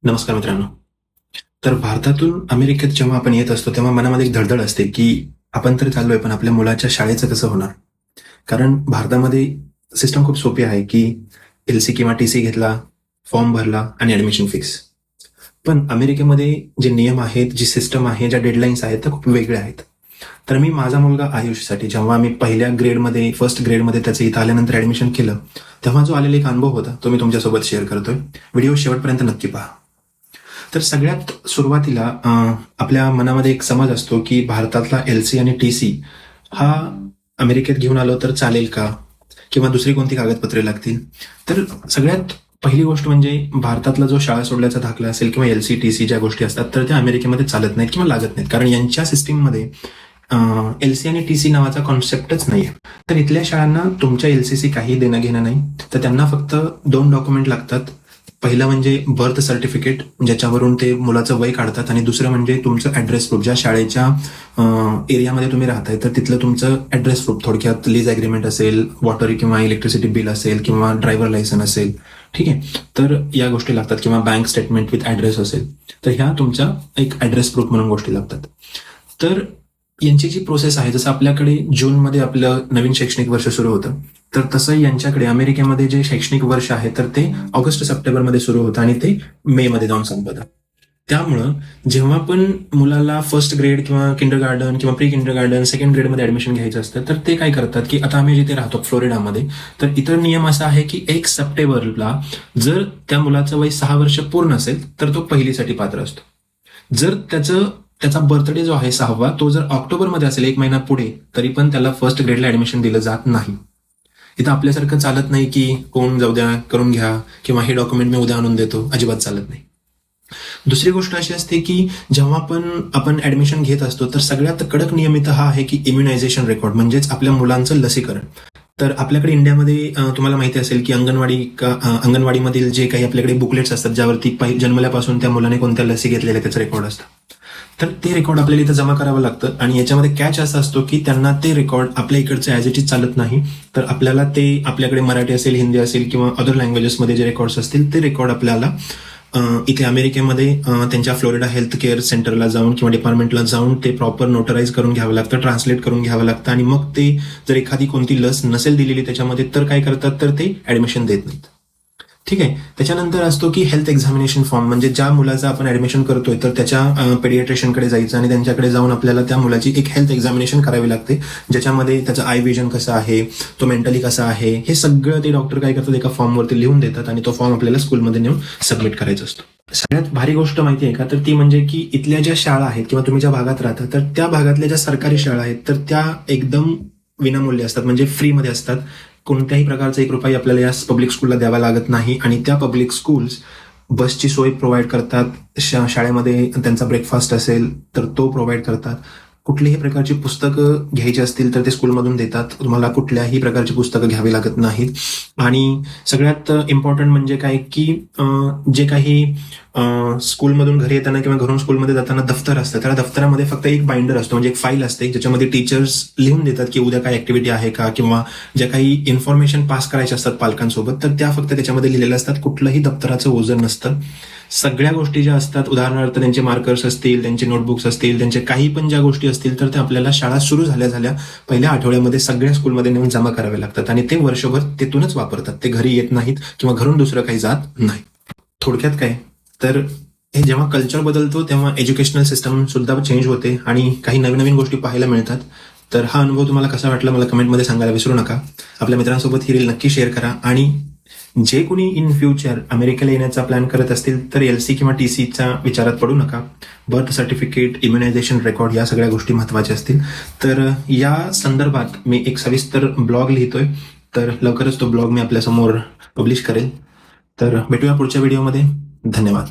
नमस्कार मित्रांनो. तर भारतातून अमेरिकेत जेव्हा आपण येत असतो तेव्हा मनामध्ये एक धडधड असते की आपण तर चाललोय पण आपल्या मुलाच्या शाळेचं कसं होणार. कारण भारतामध्ये सिस्टम खूप सोपी आहे की एलसी किंवा टीसी घेतला, फॉर्म भरला आणि ऍडमिशन फिक्स. पण अमेरिकेमध्ये जे नियम आहेत, जी सिस्टम आहे, ज्या डेडलाईन्स आहेत त्या खूप वेगळ्या आहेत. तर मी माझा मुलगा आयुषसाठी जेव्हा मी पहिल्या ग्रेडमध्ये फर्स्ट ग्रेडमध्ये त्याचं इथं आल्यानंतर ऍडमिशन केलं तेव्हा जो आलेला एक अनुभव होता तो मी तुमच्यासोबत शेअर करतोय. व्हिडिओ शेवटपर्यंत नक्की पहा. तर सगळ्यात सुरुवातीला आपल्या मनामध्ये एक समज असतो की भारतातला एलसी आणि टीसी हा अमेरिकेत घेऊन आलो तर चालेल का, किंवा दुसरी कोणती कागदपत्रे लागतील. तर सगळ्यात पहिली गोष्ट म्हणजे भारतातला जो शाळा सोडल्याचा दाखला असेल किंवा एलसी टीसी ज्या गोष्टी असतात तर त्या अमेरिकेमध्ये चालत नाहीत किंवा लागत नाहीत, कारण यांच्या सिस्टीममध्ये एलसी आणि टीसी नावाचा कॉन्सेप्टच नाहीये. तर इथल्या शाळांना तुमच्या एलसीसी काही देणं घेणं नाही. तर त्यांना फक्त 2 डॉक्युमेंट लागतात. पहिलं म्हणजे बर्थ सर्टिफिकेट, ज्याच्यावरून ते मुलाचं वय काढतात, आणि दुसरं म्हणजे तुमचं ऍड्रेस प्रूफ. ज्या शाळेच्या एरियामध्ये तुम्ही राहताय तर तिथलं तुमचं ऍड्रेस प्रूफ, थोडक्यात लीज अग्रीमेंट असेल, वॉटर किंवा इलेक्ट्रिसिटी बिल असेल किंवा ड्रायव्हर लायसन असेल, ठीक आहे, तर या गोष्टी लागतात, किंवा बँक स्टेटमेंट विथ ऍड्रेस असेल तर ह्या तुमच्या एक ऍड्रेस प्रूफ म्हणून गोष्टी लागतात. तर यांची जी प्रोसेस आहे, जसं आपल्याकडे जूनमध्ये आपलं नवीन शैक्षणिक वर्ष सुरू होतं, तर तसं यांच्याकडे अमेरिकेमध्ये जे शैक्षणिक वर्ष आहे तर ते ऑगस्ट सप्टेंबरमध्ये सुरू होतं आणि ते मे मध्ये जाऊन संपतं. त्यामुळं जेव्हा पण मुलाला फर्स्ट ग्रेड किंवा किंडर गार्डन किंवा प्री किंडर गार्डन सेकंड ग्रेडमध्ये ऍडमिशन घ्यायचं असतं तर ते काय करतात की आता आम्ही जिथे राहतो फ्लोरिडामध्ये, तर इतर नियम असा आहे की 1 सप्टेंबरला जर त्या मुलाचं वय 6 वर्ष पूर्ण असेल तर तो पहिलीसाठी पात्र असतो. जर त्याचा बर्थडे जो आहे 6वा तो जर ऑक्टोबरमध्ये असेल 1 महिना पुढे, तरी पण त्याला फर्स्ट ग्रेडला ऍडमिशन दिलं जात नाही. इथं आपल्यासारखं चालत नाही की कोण जाऊ द्या करून घ्या किंवा हे डॉक्युमेंट मी उद्या आणून देतो, अजिबात चालत नाही. दुसरी गोष्ट अशी असते की जेव्हा पण आपण ऍडमिशन घेत असतो तर सगळ्यात कडक नियम इथं हा आहे की इम्युनायझेशन रेकॉर्ड, म्हणजेच आपल्या मुलांचं लसीकरण. तर आपल्याकडे इंडियामध्ये तुम्हाला माहिती असेल की अंगणवाडीमधील जे काही आपल्याकडे बुकलेट्स असतात ज्यावरती जन्मल्यापासून त्या मुलाने कोणत्या लसी घेतलेल्या त्याचं रेकॉर्ड असतं. तर ते रेकॉर्ड आपल्याला इथं जमा करावं लागतं, आणि याच्यामध्ये कॅच असा असतो की त्यांना ते रेकॉर्ड आपल्या इकडचं ॲज इट इज चालत नाही. तर आपल्याला ते आपल्याकडे मराठी असेल, हिंदी असेल किंवा अदर लँग्वेजेसमध्ये जे रेकॉर्ड्स असतील ते रेकॉर्ड आपल्याला इथे अमेरिकेमध्ये त्यांच्या फ्लोरिडा हेल्थ केअर सेंटरला जाऊन किंवा डिपार्टमेंटला जाऊन ते प्रॉपर नोटराईज करून घ्यावं लागतं, ट्रान्सलेट करून घ्यावं लागतं, आणि मग ते जर एखादी कोणती लस नसेल दिलेली त्याच्यामध्ये तर काय करतात तर ते ऍडमिशन देत नाहीत. ठीक आहे. त्याच्यानंतर असतो की हेल्थ एक्झामिनेशन फॉर्म, म्हणजे ज्या मुलाचं आपण ऍडमिशन करतोय तर त्याच्या पेडियाट्रिशियनकडे जायचं आणि त्यांच्याकडे जाऊन आपल्याला त्या मुलाची एक हेल्थ एक्झामिनेशन करावी लागते, ज्याच्यामध्ये त्याचं आय विजन कसं आहे, तो मेंटली कसा आहे, हे सगळं ते डॉक्टर काय करतात एका फॉर्मवरती लिहून देतात आणि तो फॉर्म आपल्याला स्कूलमध्ये नेऊन सबमिट करायचा असतो. सगळ्यात भारी गोष्ट माहिती आहे का, तर ती म्हणजे की इथल्या ज्या शाळा आहेत किंवा तुम्ही ज्या भागात राहता तर त्या भागातल्या ज्या सरकारी शाळा आहेत तर त्या एकदम विनामूल्य असतात, म्हणजे फ्रीमध्ये असतात. कोणत्याही प्रकारचा 1 रुपया आपल्याला या पब्लिक स्कूलला द्यावा लागत नाही, आणि त्या पब्लिक स्कूल्स बसची सोय प्रोव्हाइड करतात. शाळेमध्ये त्यांचा ब्रेकफास्ट असेल तर तो प्रोव्हाइड करतात. कुठलीही प्रकारची पुस्तकं घ्यायची असतील तर ते स्कूलमधून देतात, तुम्हाला कुठल्याही प्रकारची पुस्तकं घ्यावी लागत नाहीत. आणि सगळ्यात इम्पॉर्टंट म्हणजे काय की जे काही स्कूलमधून घरी येताना किंवा घरून स्कूलमध्ये जाताना दफ्तर असतं, त्या दफ्तरामध्ये फक्त एक बाइंडर असतो, म्हणजे एक फाईल असते ज्याच्यामध्ये टीचर्स लिहून देतात की उद्या काय ऍक्टिव्हिटी आहे का, किंवा ज्या काही इन्फॉर्मेशन पास करायच्या असतात पालकांसोबत तर त्या फक्त त्याच्यामध्ये लिहिलेल्या असतात. कुठलंही दप्तराचं ओझं नसतं. सगळ्या गोष्टी ज्या असतात, उदाहरणार्थ त्यांचे मार्कर्स असतील, त्यांचे नोटबुक्स असतील, त्यांचे काही पण ज्या गोष्टी असतील तर त्या आपल्याला शाळा सुरू झाल्या पहिल्या आठवड्यामध्ये सगळ्या स्कूलमध्ये नेऊन जमा करावे लागतात, आणि ते वर्षभर तिथूनच वापरतात. ते घरी येत नाहीत किंवा घरून दुसरं काही जात नाही. थोडक्यात काय, तर हे जेव्हा कल्चर बदलतो तेव्हा एज्युकेशनल सिस्टम सुद्धा चेंज होते आणि काही नवीन नवीन गोष्टी पाहायला मिळतात. तर हा अनुभव तुम्हाला कसा वाटला मला कमेंटमध्ये सांगायला विसरू नका. आपल्या मित्रांसोबत ही रील नक्की शेअर करा, आणि जे कोणी इन फ्युचर अमेरिकेला येण्याचा प्लॅन करत असतील तर एलसी किंवा टीसीचा विचारात पडू नका. बर्थ सर्टिफिकेट, इम्युनायझेशन रेकॉर्ड या सगळ्या गोष्टी महत्वाच्या असतील. तर या संदर्भात मी एक सविस्तर ब्लॉग लिहितोय, तर लवकरच तो ब्लॉग मी आपल्यासमोर पब्लिश करेल. तर भेटूया पुढच्या व्हिडिओमध्ये. धन्यवाद.